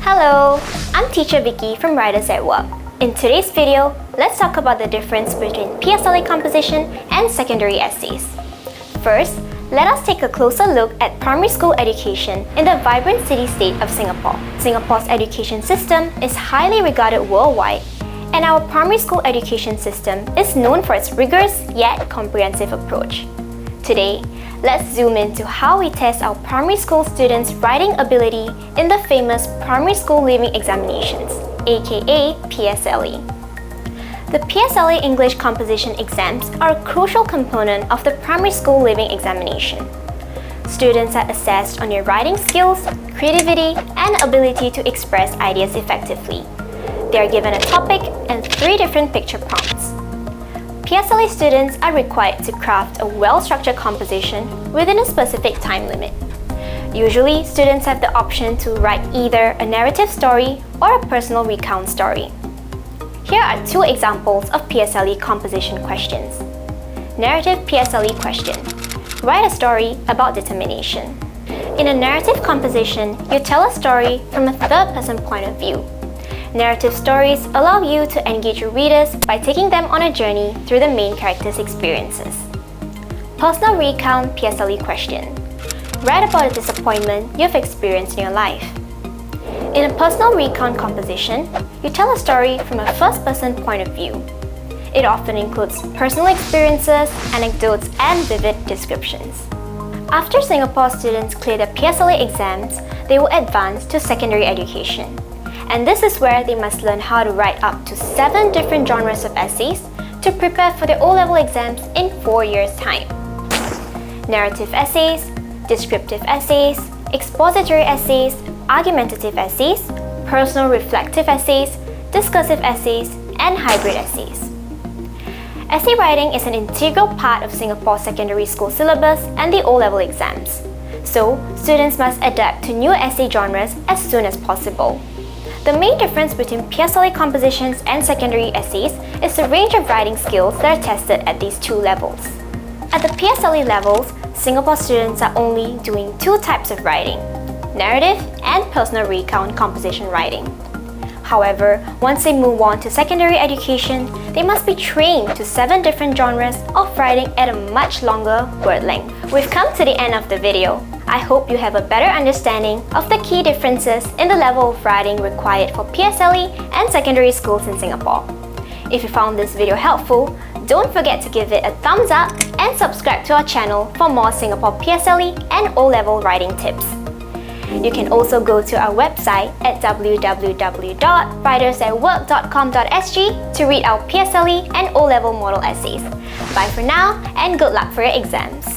Hello, I'm Teacher Vicky from Writers at Work. In today's video, let's talk about the difference between PSLE composition and secondary essays. First, let us take a closer look at primary school education in the vibrant city-state of Singapore. Singapore's education system is highly regarded worldwide, and our primary school education system is known for its rigorous yet comprehensive approach. Today, let's zoom into how we test our primary school students' writing ability in the famous Primary School Leaving Examinations, aka PSLE. The PSLE English composition exams are a crucial component of the Primary School Leaving Examination. Students are assessed on their writing skills, creativity, and ability to express ideas effectively. They are given a topic and 3 different picture prompts. PSLE students are required to craft a well-structured composition within a specific time limit. Usually, students have the option to write either a narrative story or a personal recount story. Here are 2 examples of PSLE composition questions. Narrative PSLE question. Write a story about determination. In a narrative composition, you tell a story from a third-person point of view. Narrative stories allow you to engage your readers by taking them on a journey through the main character's experiences. Personal recount PSLE question. Write about a disappointment you've experienced in your life. In a personal recount composition, you tell a story from a first-person point of view. It often includes personal experiences, anecdotes, and vivid descriptions. After Singapore students clear the PSLE exams, they will advance to secondary education. And this is where they must learn how to write up to 7 different genres of essays to prepare for their O-Level exams in 4 years' time. Narrative essays, descriptive essays, expository essays, argumentative essays, personal reflective essays, discursive essays, and hybrid essays. Essay writing is an integral part of Singapore's secondary school syllabus and the O-Level exams. So, students must adapt to new essay genres as soon as possible. The main difference between PSLE compositions and secondary essays is the range of writing skills that are tested at these 2 levels. At the PSLE levels, Singapore students are only doing 2 types of writing, narrative and personal recount composition writing. However, once they move on to secondary education, they must be trained to 7 different genres of writing at a much longer word length. We've come to the end of the video. I hope you have a better understanding of the key differences in the level of writing required for PSLE and secondary schools in Singapore. If you found this video helpful, don't forget to give it a thumbs up and subscribe to our channel for more Singapore PSLE and O-Level writing tips. You can also go to our website at www.writersatwork.com.sg to read our PSLE and O-Level model essays. Bye for now and good luck for your exams!